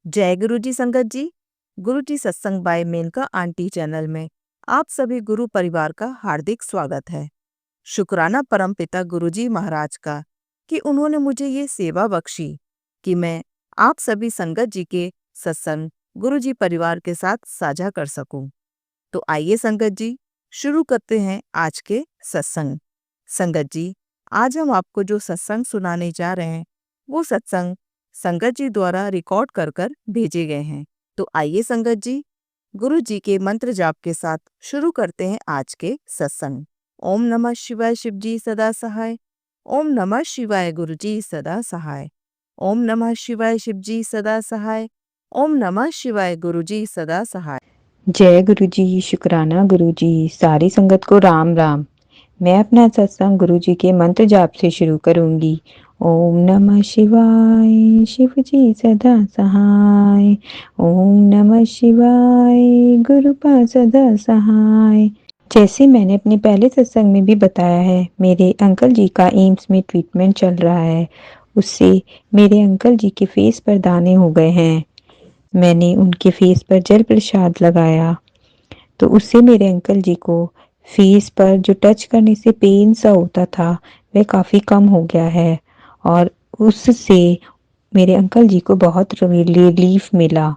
जय गुरु जी संगत जी। गुरु जी सत्संग बाय मेनका आंटी चैनल में आप सभी गुरु परिवार का हार्दिक स्वागत है। शुक्राना परम पिता गुरु जी महाराज का कि उन्होंने मुझे ये सेवा बख्शी कि मैं आप सभी संगत जी के सत्संग गुरु जी परिवार के साथ साझा कर सकूं। तो आइए संगत जी शुरू करते हैं आज के सत्संग। संगत जी, आज हम आपको जो सत्संग सुनाने जा रहे हैं वो सत्संग संगत जी द्वारा रिकॉर्ड कर कर भेजे गए हैं। तो आइए संगत जी गुरु जी के मंत्र जाप के साथ शुरू करते हैं आज के सत्संग। ओम नमः शिवाय शिव जी सदा सहाय। ओम नमः शिवाय गुरु जी सदा सहाय। ओम नमः शिवाय शिव जी सदा सहाय। ओम नमः शिवाय गुरु जी सदा सहाय। जय गुरु जी, शुक्राना गुरु जी। सारी संगत को राम राम। मैं अपना सत्संग गुरु जी के मंत्र जाप से शुरू करूंगी। ओम नमः शिवाय, शिव जी सदा सहाय। ओम नमः शिवाय, गुरु पा सदा सहाय। जैसे मैंने अपने पहले सत्संग में भी बताया है, मेरे अंकल जी का एम्स में ट्रीटमेंट चल रहा है। उससे मेरे अंकल जी के फेस पर दाने हो गए हैं। मैंने उनके फेस पर जल प्रसाद लगाया तो उससे मेरे अंकल जी को फेस पर जो टच करने से पेन सा होता था वह काफ़ी कम हो गया है और उससे मेरे अंकल जी को बहुत रिलीफ मिला।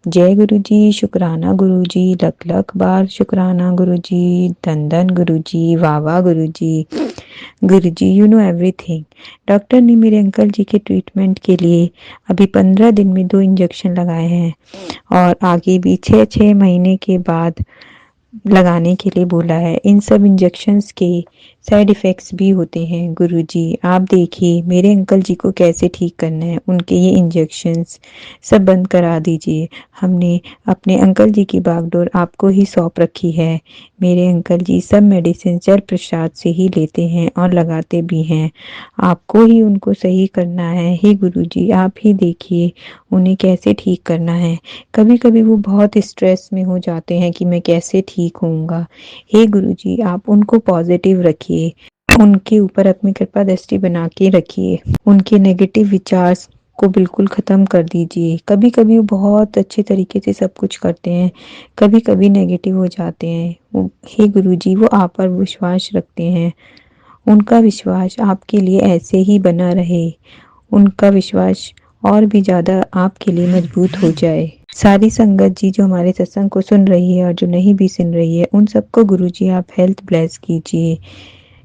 जय गुरु जी, शुक्राना गुरु जी, लख लख बार शुक्राना गुरु जी, धन धन गुरु जी, वाह वाह गुरु जी। गुरु जी यू नो एवरीथिंग। डॉक्टर ने मेरे अंकल जी के ट्रीटमेंट के लिए अभी 15 दिन में 2 इंजेक्शन लगाए हैं और आगे भी 6-6 महीने के बाद लगाने के लिए बोला है। इन सब इंजेक्शंस के साइड इफ़ेक्ट्स भी होते हैं। गुरुजी आप देखिए मेरे अंकल जी को कैसे ठीक करना है। उनके ये इंजेक्शंस सब बंद करा दीजिए। हमने अपने अंकल जी की बागडोर आपको ही सौंप रखी है। मेरे अंकल जी सब मेडिसिन जल प्रसाद से ही लेते हैं और लगाते भी हैं। आपको ही उनको सही करना है। हे गुरुजी आप ही देखिए उन्हें कैसे ठीक करना है। कभी कभी वो बहुत स्ट्रेस में हो जाते हैं कि मैं कैसे ठीक होऊंगा। हे गुरुजी आप उनको पॉजिटिव रखिए, उनके ऊपर अपनी कृपा दृष्टि बना के रखिए, उनके नेगेटिव विचार को बिल्कुल ख़त्म कर दीजिए। कभी कभी वो बहुत अच्छे तरीके से सब कुछ करते हैं, कभी कभी नेगेटिव हो जाते हैं। हे गुरुजी वो आप पर विश्वास रखते हैं, उनका विश्वास आपके लिए ऐसे ही बना रहे, उनका विश्वास और भी ज़्यादा आपके लिए मजबूत हो जाए। सारी संगत जी जो हमारे सत्संग को सुन रही है और जो नहीं भी सुन रही है उन सबको गुरुजी आप हेल्थ ब्लेस कीजिए।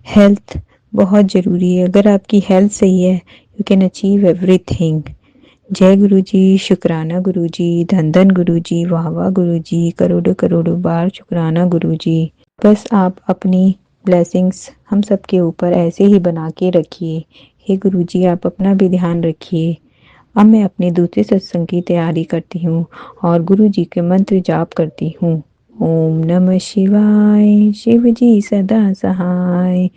हेल्थ बहुत ज़रूरी है। अगर आपकी हेल्थ सही है यू कैन अचीव एवरीथिंग। जय गुरु जी, शुक्राना गुरु जी, धन धन गुरु जी, वाह वाह गुरु जी, करोड़ों करोड़ों बार शुक्राना गुरु जी। बस आप अपनी ब्लेसिंग्स हम सबके ऊपर ऐसे ही बना के रखिए। हे गुरु जी आप अपना भी ध्यान रखिए। अब मैं अपने दूसरे सत्संग की तैयारी करती हूँ और गुरु जी के मंत्र जाप करती हूँ। ओम नमः शिवाय, शिव जी सदा सहाय।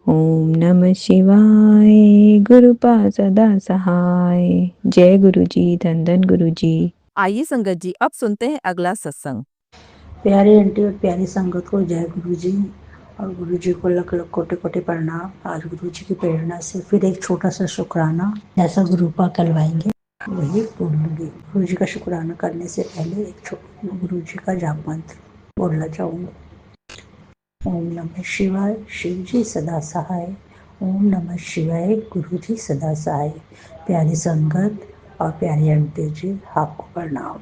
ओम नमः शिवाय, गुरु पा सदा सहाय। जय गुरु जी, धन धन गुरु जी। आइए संगत जी अब सुनते हैं अगला सत्संग। प्यारी आंटी और प्यारी संगत को जय गुरु जी और गुरु जी को लख लख कोटि कोटि प्रणाम। आज गुरु जी की प्रेरणा से फिर एक छोटा सा शुक्राना जैसा गुरुपा करवाएंगे वही बोलूंगी। गुरु जी का शुक्राना करने से पहले एक गुरु जी का जाप मंत्र बोलना चाहूँगी। ओम नमः शिवाय, शिव जी सदा सहाय। ओम नमः शिवाय, गुरु जी सदा सहाय। प्यारी संगत और प्यारी आंटी जी आपको प्रणाम।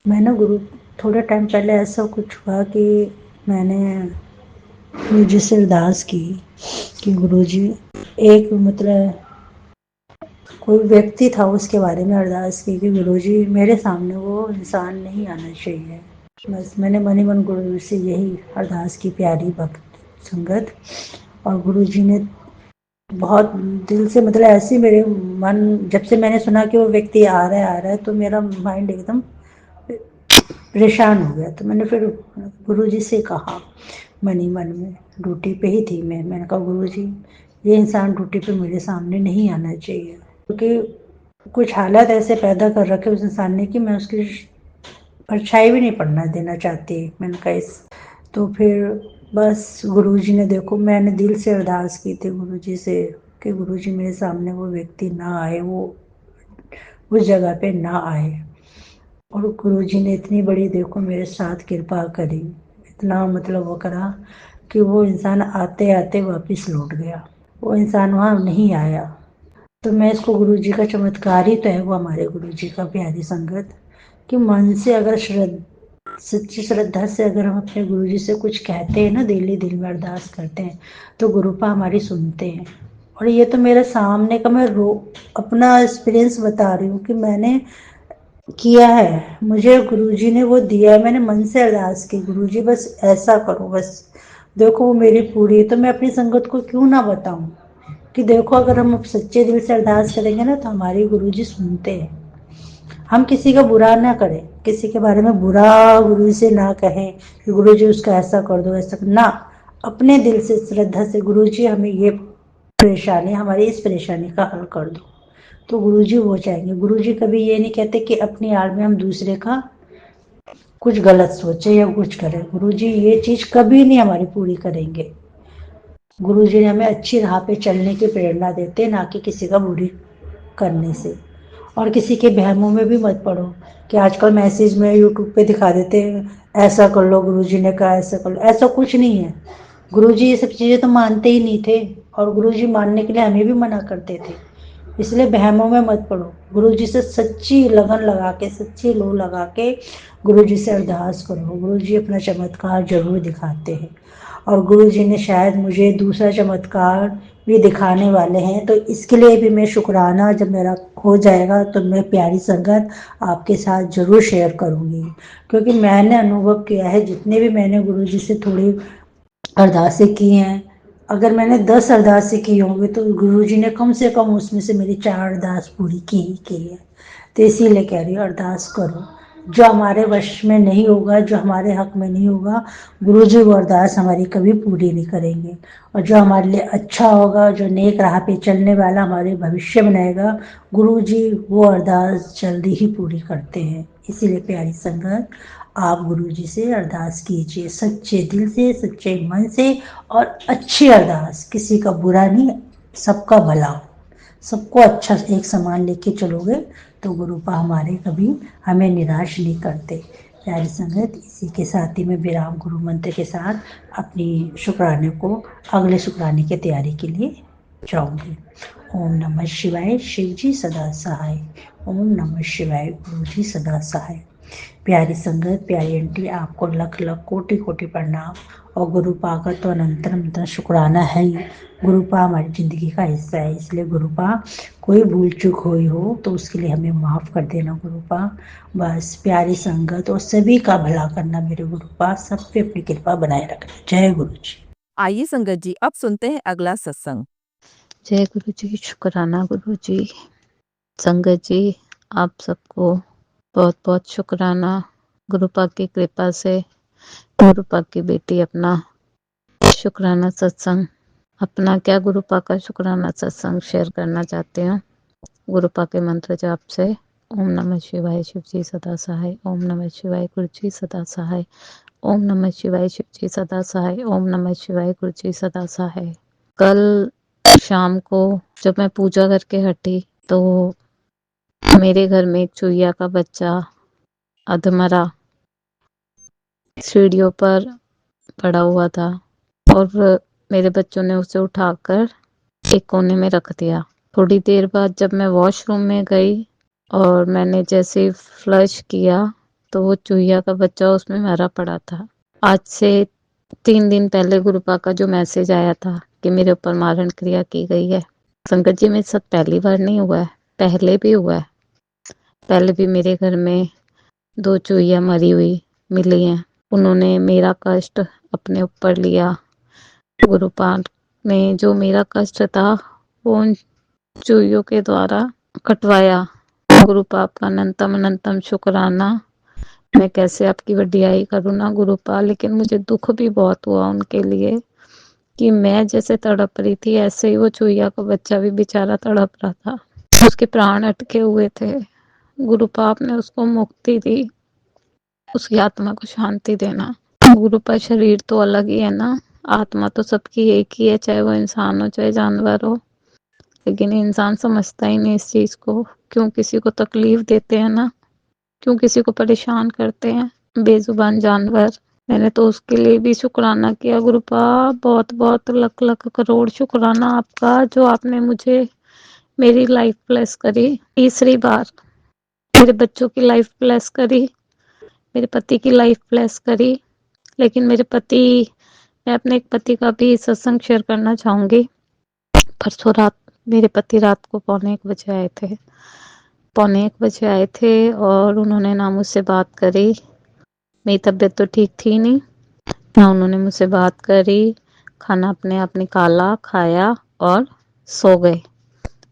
मैंने गुरु थोड़े टाइम पहले ऐसा कुछ हुआ कि मैंने गुरु जी से अरदास की कि गुरु जी एक मतलब कोई व्यक्ति था उसके बारे में अरदास की कि गुरु जी मेरे सामने वो इंसान नहीं आना चाहिए। बस मैंने मन ही मन गुरु से यही अरदास की प्यारी भक्त संगत। और गुरु जी ने बहुत दिल से मतलब ऐसे मेरे मन जब से मैंने सुना कि वो व्यक्ति आ रहा है तो मेरा माइंड एकदम परेशान हो गया। तो मैंने फिर गुरु जी से कहा मन ही मन में, ड्यूटी पे ही थी मैंने कहा गुरु जी ये इंसान ड्यूटी पे मेरे सामने नहीं आना चाहिए क्योंकि कुछ हालात ऐसे पैदा कर रखे उस इंसान ने कि मैं उसकी परछाई भी नहीं पड़ना देना चाहती। मैंने कहा इस तो फिर बस गुरुजी ने देखो मैंने दिल से अरदास की थी गुरुजी से कि गुरुजी मेरे सामने वो व्यक्ति ना आए, वो उस जगह पे ना आए। और गुरुजी ने इतनी बड़ी देखो मेरे साथ कृपा करी, इतना मतलब वो करा कि वो इंसान आते आते वापस लौट गया, वो इंसान वहाँ नहीं आया। तो मैं इसको गुरुजी का चमत्कार ही तो है वो हमारे गुरुजी का, प्यारी संगत, कि मन से अगर सच्ची श्रद्धा से अगर हम अपने गुरुजी से कुछ कहते हैं ना, दिल में अरदास करते हैं, तो गुरुपा हमारी सुनते हैं। और ये तो मेरे सामने का मैं अपना एक्सपीरियंस बता रही हूँ कि मैंने किया है, मुझे गुरुजी ने वो दिया है, मैंने मन से अरदास की, गुरुजी बस ऐसा करो, बस देखो वो मेरी पूरी। तो मैं अपनी संगत को क्यों ना बताऊं कि देखो अगर हम सच्चे दिल से अरदास करेंगे ना तो हमारी गुरुजी सुनते हैं। हम किसी का बुरा ना करें, किसी के बारे में बुरा गुरु से ना कहें कि गुरु जी उसका ऐसा कर दो, ऐसा ना, अपने दिल से श्रद्धा से गुरु जी हमें ये परेशानी, हमारी इस परेशानी का हल कर दो, तो गुरु जी वो चाहेंगे। गुरु जी कभी ये नहीं कहते कि अपनी आड़ में हम दूसरे का कुछ गलत सोचे या कुछ करें, गुरु जी ये चीज कभी नहीं हमारी पूरी करेंगे। गुरु जी ने हमें अच्छी राह पे चलने की प्रेरणा देते, ना कि किसी का बुरी करने से। और किसी के बहमों में भी मत पड़ो कि आजकल मैसेज में यूट्यूब पे दिखा देते हैं ऐसा कर लो, गुरुजी ने कहा ऐसा कर लो, ऐसा कुछ नहीं है। गुरुजी ये सब चीज़ें तो मानते ही नहीं थे, और गुरुजी मानने के लिए हमें भी मना करते थे। इसलिए बहमों में मत पड़ो, गुरुजी से सच्ची लगन लगा के, सच्ची लो लगा के गुरुजी से अरदास करो, गुरुजी अपना चमत्कार जरूर दिखाते हैं। और गुरुजी ने शायद मुझे दूसरा चमत्कार भी दिखाने वाले हैं, तो इसके लिए भी मैं शुक्राना, जब मेरा हो जाएगा तो मैं प्यारी संगत आपके साथ जरूर शेयर करूंगी। क्योंकि मैंने अनुभव किया है, जितने भी मैंने गुरुजी से थोड़ी अरदासें की हैं, अगर मैंने 10 अरदासें की होंगी तो गुरुजी ने कम से कम उसमें से मेरी 4 अरदास पूरी की ही की है। तो इसीलिए कह रही हूँ अरदास करो, जो हमारे वश में नहीं होगा, जो हमारे हक में नहीं होगा, गुरुजी वो अरदास हमारी कभी पूरी नहीं करेंगे। और जो हमारे लिए अच्छा होगा, जो नेक राह पे चलने वाला हमारे भविष्य बनाएगा, गुरुजी वो अरदास जल्दी ही पूरी करते हैं। इसीलिए प्यारी संगत, आप गुरुजी से अरदास कीजिए, सच्चे दिल से, सच्चे मन से, और अच्छी अरदास, किसी का बुरा नहीं, सबका भला हो, सबको अच्छा एक समान लेके चलोगे तो गुरुपा हमारे कभी हमें निराश नहीं करते। प्यारी संगत, इसी के साथ ही मैं विराम गुरु मंत्र के साथ अपनी शुक्राने को, अगले शुक्राने की तैयारी के लिए जाऊंगी। ओम नमः शिवाय, शिव जी सदा सहाय। ओम नमः शिवाय, गुरु जी सदा सहाय। प्यारी संगत, प्यारी आंटी, आपको लख लख कोटि कोटि प्रणाम। और गुरुपा का तो अनंतम शुक्राना है ही। गुरुपा हमारी जिंदगी का हिस्सा है, इसलिए गुरुपा कोई भूल चूक हुई हो तो उसके लिए हमें माफ़ कर देना गुरुपा। बस प्यारी संगत और सभी का भला करना मेरे गुरुपा, सब पे अपनी कृपा बनाए रखना। जय गुरु जी। आइए संगत जी, अब सुनते हैं अगला सत्संग। जय गुरु जी, शुक्राना गुरु जी। संगत जी, आप सबको बहुत बहुत शुक्राना। गुरुपा की कृपा से गुरुपा की बेटी अपना शुक्राना सत्संग, अपना क्या गुरुपा का शुक्राना सत्संग शेयर करना चाहते हैं। गुरुपा के मंत्र जाप से ओम नमः शिवाय, शिव जी सदा सहाय। ओम नमः शिवाय, गुरु जी सदा सहाय। ओम नमः शिवाय, शिव जी सदा सहाय। ओम नमः शिवाय, गुरु जी सदा सहाय। कल शाम को जब मैं पूजा करके हटी तो मेरे घर में एक चूहिया का बच्चा अधमरा सीढ़ियों पर पड़ा हुआ था, और मेरे बच्चों ने उसे उठाकर एक कोने में रख दिया। थोड़ी देर बाद जब मैं वॉशरूम में गई और मैंने जैसे फ्लश किया तो वो चूहिया का बच्चा उसमें मरा पड़ा था। आज से 3 दिन पहले गुरुपा का जो मैसेज आया था कि मेरे ऊपर मारण क्रिया की गई है, संगत जी मेरे साथ पहली बार नहीं हुआ है, पहले भी हुआ है। पहले भी मेरे घर में 2 चूहिया मरी हुई मिली हैं। उन्होंने मेरा कष्ट अपने ऊपर लिया। गुरुपा ने जो मेरा कष्ट था वो उन चूहियों के द्वारा कटवाया। गुरुपा आपका अनंतम अनंतम शुक्राना। मैं कैसे आपकी वड्डियाई करूँ ना गुरुपा, लेकिन मुझे दुख भी बहुत हुआ उनके लिए कि मैं जैसे तड़प रही थी ऐसे ही वो चूहिया का बच्चा भी बेचारा तड़प रहा था, उसके प्राण अटके हुए थे। गुरुपा आपने उसको मुक्ति दी, उसकी आत्मा को शांति देना। गुरुपा शरीर तो अलग ही है ना, आत्मा तो सबकी एक ही है, चाहे वो इंसान हो चाहे जानवर हो। लेकिन इंसान समझता ही नहीं इस चीज को, क्यों किसी को तकलीफ देते हैं ना। क्यों किसी को परेशान करते हैं बेजुबान जानवर। मैंने तो उसके लिए भी शुक्राना किया। गुरुपा बहुत बहुत लख लख करोड़ शुक्राना आपका, जो आपने मुझे मेरी लाइफ ब्लेस करी। तीसरी बार मेरे बच्चों की लाइफ ब्लेस करी, मेरे पति की लाइफ ब्लेस करी। लेकिन मेरे पति, मैं अपने एक पति का भी सत्संग शेयर करना चाहूंगी। परसों रात मेरे पति रात को पौने 1 बजे आए थे। पौने 1 बजे आए थे और उन्होंने ना मुझसे बात करी। मेरी तबीयत तो ठीक थी नहीं, ना उन्होंने मुझसे बात करी। खाना अपने आप निकाला, खाया और सो गए।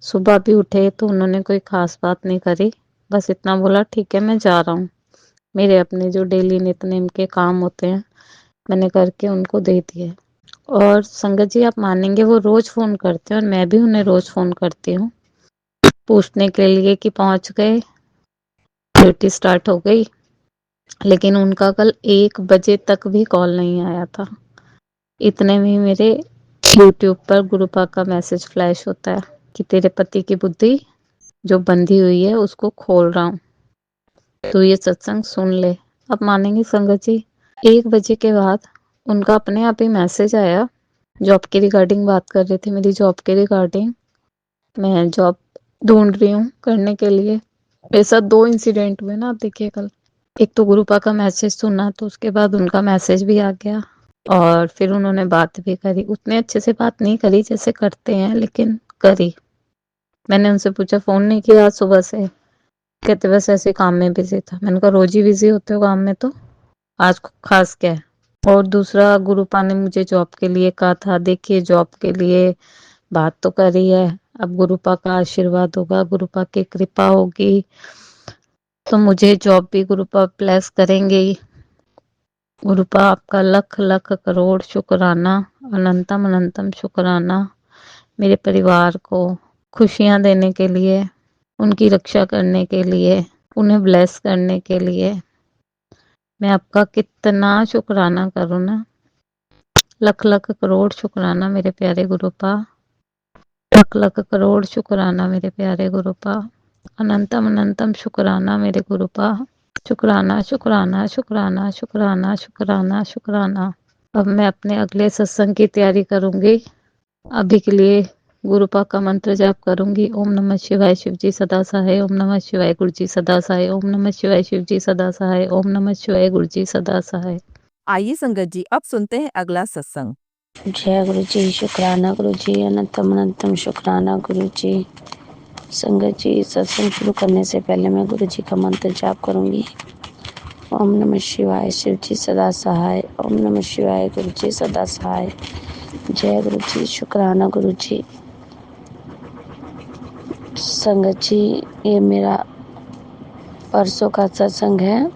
सुबह भी उठे तो उन्होंने कोई खास बात नहीं करी, बस इतना बोला ठीक है मैं जा रहा हूँ। मेरे अपने जो डेली नित्यनेम के काम होते हैं मैंने करके उनको दे दिए। और संगत जी आप मानेंगे वो रोज फोन करते हैं और मैं भी उन्हें रोज फोन करती हूँ पूछने के लिए कि पहुंच गए, ड्यूटी स्टार्ट हो गई। लेकिन उनका कल 1 बजे तक भी कॉल नहीं आया था। इतने में मेरे यूट्यूब पर गुरुपा का मैसेज फ्लैश होता है कि तेरे पति की बुद्धि जो बंधी हुई है उसको खोल रहा हूँ, तो ये सत्संग सुन ले। अब मानेंगे संगत जी, 1 बजे के बाद उनका अपने आप ही मैसेज आया। जॉब के रिगार्डिंग बात कर रहे थे, मेरी जॉब के रिगार्डिंग। मैं जॉब ढूंढ रही हूँ करने के लिए। मेरे साथ 2 इंसिडेंट हुए ना, आप देखिए कल। एक तो गुरुपा का मैसेज सुना, तो उसके बाद उनका मैसेज भी आ गया और फिर उन्होंने बात भी करी। उतने अच्छे से बात नहीं करी जैसे करते हैं, लेकिन करी। मैंने उनसे पूछा फोन नहीं किया आज सुबह से, कहते बस ऐसे काम में बिजी था। मैंने कहा रोज ही बिजी होते हो काम में, तो आज खास क्या है। और दूसरा, गुरुपा ने मुझे जॉब के लिए कहा था। देखिए जॉब के लिए बात तो करी है, अब गुरुपा का आशीर्वाद होगा, गुरुपा की कृपा होगी तो मुझे जॉब भी गुरुपा ब्लेस करेंगे ही। गुरुपा आपका लख लख करोड़ शुक्राना, अनंतम अनंतम शुक्राना। मेरे परिवार को खुशियां देने के लिए, उनकी रक्षा करने के लिए, उन्हें ब्लेस करने के लिए मैं आपका कितना शुक्राना करूँ ना। लख लख करोड़ शुक्राना मेरे प्यारे गुरुपा, लख लख करोड़ शुक्राना मेरे प्यारे गुरुपा, अनंतम अनंतम शुक्राना मेरे गुरुपा। शुक्राना शुक्राना शुक्राना शुक्राना शुक्राना शुक्राना। अब मैं अपने अगले सत्संग की तैयारी करूंगी। अभी के लिए गुरुपा का मंत्र जाप करूंगी। ओम नमः शिवाय शिव जी सदा सहाय, ओम नमः शिवाय गुरु जी सदा सहाय, ओम नमः शिवाय शिव जी सदा सहाय, ओम नमः शिवाय गुरु जी सदा सहाय। आइए संगत जी, अब सुनते हैं अगला सत्संग। जय गुरु जी, शुक्राना गुरु जी, अनंतम अनंतम शुक्राना गुरु जी। संगत जी, सत्संग शुरू करने से पहले मैं गुरु जी का मंत्र जाप करूंगी। ओम नमः शिवाय शिव जी सदा सहाय, ओम नमः शिवाय गुरु जी सदा सहाय। जय गुरु जी, शुक्राना गुरु जी। संगत जी, ये मेरा परसों का सत्संग है।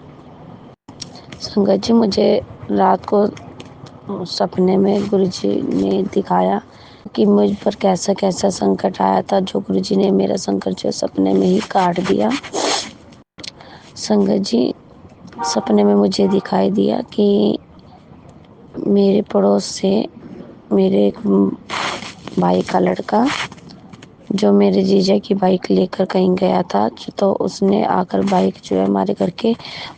संगत जी, मुझे रात को सपने में गुरुजी ने दिखाया कि मुझ पर कैसा कैसा संकट आया था, जो गुरुजी ने मेरा संकट जो सपने में ही काट दिया। संगत जी, सपने में मुझे दिखाई दिया कि मेरे पड़ोस से मेरे एक भाई का लड़का जो मेरे जीजा की बाइक लेकर कहीं गया था, तो उसने आकर बाइक जो है हमारे घर के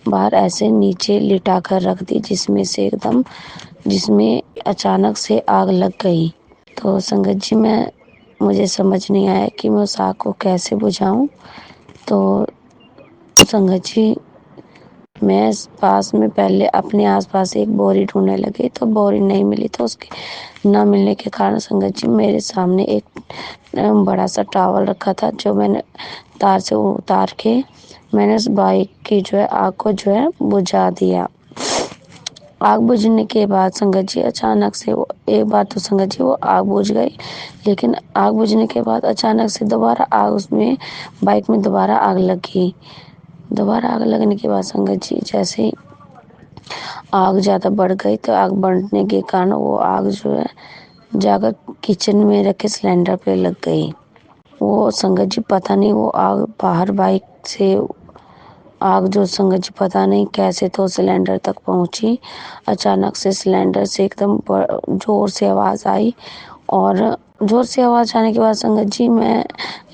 बाहर ऐसे नीचे लिटा कर रख दी, जिसमें अचानक से आग लग गई। तो संगत जी, मुझे समझ नहीं आया कि मैं उस आग को कैसे बुझाऊं। तो संगत जी, मैं पास में पहले अपने आसपास एक बोरी ढूंढने लगी, तो बोरी नहीं मिली। तो उसके ना मिलने के कारण संगत जी, मेरे सामने एक बड़ा सा टावल रखा था, जो मैंने तार से उतार के मैंने उस बाइक की जो है आग को जो है बुझा दिया। आग बुझने के बाद संगत जी, अचानक से एक बार तो संगत जी वो आग बुझ गई, लेकिन आग बुझने के बाद अचानक से दोबारा आग उसमें बाइक में दोबारा आग लगी। दोबारा आग लगने के बाद संगत जी, जैसे ही आग ज़्यादा बढ़ गई, तो आग बढ़ने के कारण वो आग जो है जाकर किचन में रखे सिलेंडर पे लग गई। वो संगत जी, पता नहीं वो आग बाहर बाइक से आग जो संगत जी पता नहीं कैसे तो सिलेंडर तक पहुंची। अचानक से सिलेंडर से एकदम जोर से आवाज़ आई और ज़ोर से आवाज़ आने के बाद संगत जी मैं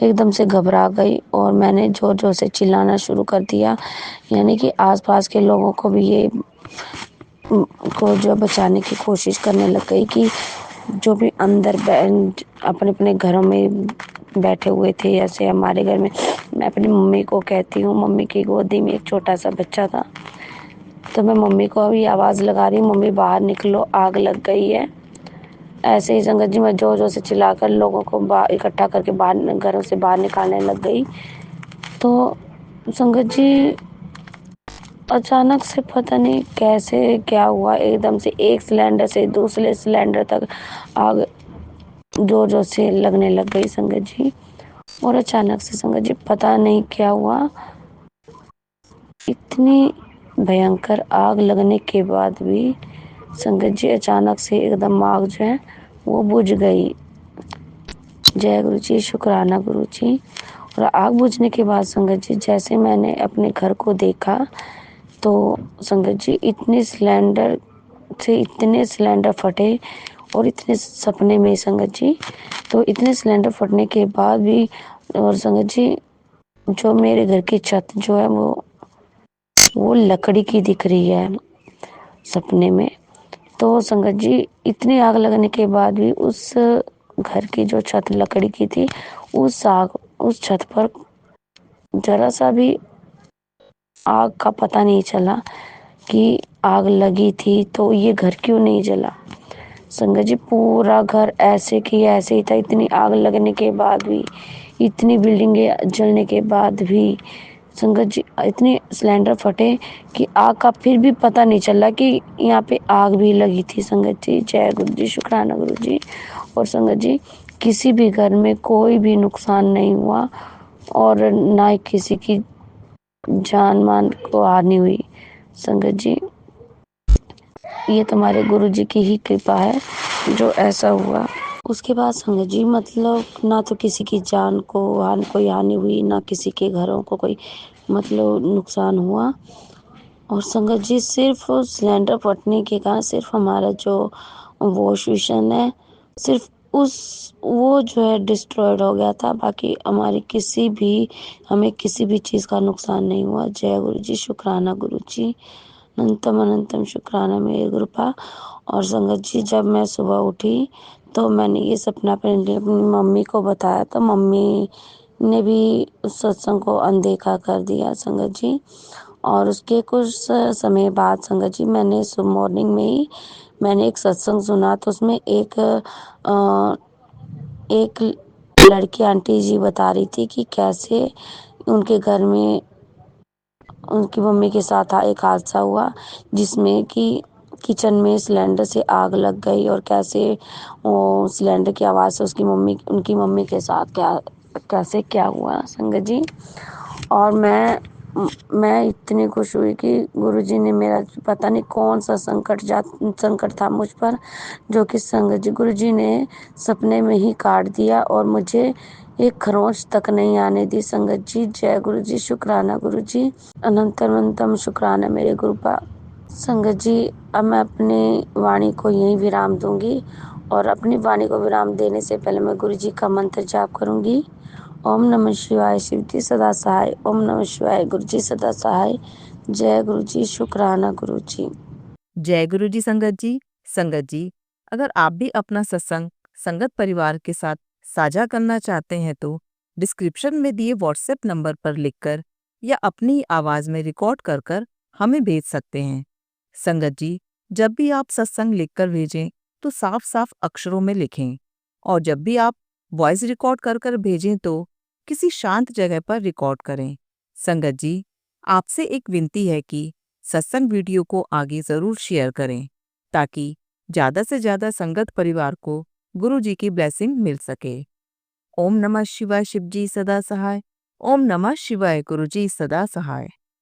एकदम से घबरा गई और मैंने ज़ोर-ज़ोर से चिल्लाना शुरू कर दिया। यानी कि आस-पास के लोगों को भी ये को जो बचाने की कोशिश करने लग गई कि जो भी अंदर अपने-अपने घरों में बैठे हुए थे। ऐसे हमारे घर में मैं अपनी मम्मी को कहती हूँ, मम्मी की गोदी में एक छोटा-सा बच्चा था। तो मैं मम्मी को अभी आवाज़ लगा रही हूँ, मम्मी बाहर निकलो, आग लग गई है। ऐसे ही संगत जी मैं ज़ोर-ज़ोर से चिल्लाकर लोगों को इकट्ठा करके बाहर घरों से बाहर निकालने लग गई। तो संगत जी अचानक से पता नहीं कैसे क्या हुआ, एकदम से एक सिलेंडर से दूसरे सिलेंडर तक आग ज़ोर-ज़ोर से लगने लग गई संगत जी। और अचानक से संगत जी पता नहीं क्या हुआ, इतनी भयंकर आग लगने के बाद भी संगत जी अचानक से एकदम आग जो है वो बुझ गई। जय गुरु जी, शुक्राना गुरु जी। और आग बुझने के बाद संगत जी जैसे मैंने अपने घर को देखा तो संगत जी इतने सिलेंडर फटे और इतने सपने में संगत जी, तो इतने सिलेंडर फटने के बाद भी और संगत जी जो मेरे घर की छत जो है वो लकड़ी की दिख रही है सपने में। तो संगत जी इतनी आग लगने के बाद भी उस घर की जो छत लकड़ी की थी उस छत पर जरा सा भी आग का पता नहीं चला कि आग लगी थी, तो ये घर क्यों नहीं जला। संगत जी पूरा घर ऐसे की ऐसे ही था। इतनी आग लगने के बाद भी, इतनी बिल्डिंगें जलने के बाद भी संगत जी इतने सिलेंडर फटे कि आग का फिर भी पता नहीं चला कि यहाँ पे आग भी लगी थी। संगत जी जय गुरु जी, शुक्राना गुरु जी। और संगत जी किसी भी घर में कोई भी नुकसान नहीं हुआ और ना ही किसी की जान मान को हानि हुई। संगत जी ये तुम्हारे गुरु जी की ही कृपा है जो ऐसा हुआ। उसके बाद संगत जी मतलब ना तो किसी की जान को कोई हानि हुई, ना किसी के घरों को कोई मतलब नुकसान हुआ। और संगत जी सिर्फ सिलेंडर फटने के कारण सिर्फ हमारा जो वॉश बेसिन है सिर्फ वो जो है डिस्ट्रॉयड हो गया था। बाकी हमें किसी भी चीज़ का नुकसान नहीं हुआ। जय गुरु जी, शुक्राना गुरु जी, अनंतम अनंतम शुक्राना मेरे गुरुपा। और संगत जी जब मैं सुबह उठी तो मैंने ये सपना अपनी मम्मी को बताया तो मम्मी ने भी उस सत्संग को अनदेखा कर दिया संगत जी। और उसके कुछ समय बाद संगत जी मैंने मॉर्निंग में ही मैंने एक सत्संग सुना तो उसमें एक लड़की आंटी जी बता रही थी कि कैसे उनके घर में उनकी मम्मी के साथ एक हादसा हुआ जिसमें कि किचन में सिलेंडर से आग लग गई और कैसे सिलेंडर की आवाज़ से उनकी मम्मी के साथ कैसे क्या हुआ संगत जी। और मैं इतनी खुश हुई कि गुरुजी ने मेरा पता नहीं कौन सा संकट था मुझ पर जो कि संगत जी गुरुजी ने सपने में ही काट दिया और मुझे एक खरोंच तक नहीं आने दी। संगत जी जय गुरु जी, शुक्राना गुरु जी, अनंतम अनंतम शुक्राना मेरे गुरुपा। संगत जी अब मैं अपनी वाणी को यहीं विराम दूंगी और अपनी वाणी को विराम देने से पहले मैं गुरु जी का मंत्र जाप करूंगी। ओम नमः शिवाय, शिव जी सदा सहाय। ओम नमः शिवाय, गुरु जी सदा सहाय। जय गुरु जी, शुक्राना गुरु जी। जय गुरु जी संगत जी अगर आप भी अपना सत्संग संगत परिवार के साथ साझा करना चाहते हैं तो डिस्क्रिप्शन में दिए व्हाट्सएप नंबर पर लिखकर या अपनी आवाज़ में रिकॉर्ड कर कर हमें भेज सकते हैं। संगत जी जब भी आप सत्संग लिखकर भेजें तो साफ साफ अक्षरों में लिखें और जब भी आप वॉइस रिकॉर्ड कर कर भेजें तो किसी शांत जगह पर रिकॉर्ड करें। संगत जी आपसे एक विनती है कि सत्संग वीडियो को आगे जरूर शेयर करें ताकि ज़्यादा से ज़्यादा संगत परिवार को गुरु जी की ब्लेसिंग मिल सके। ओम नमः शिवाय, शिव जी सदा सहाय। ओम नमः शिवाय, गुरु जी सदा सहाय।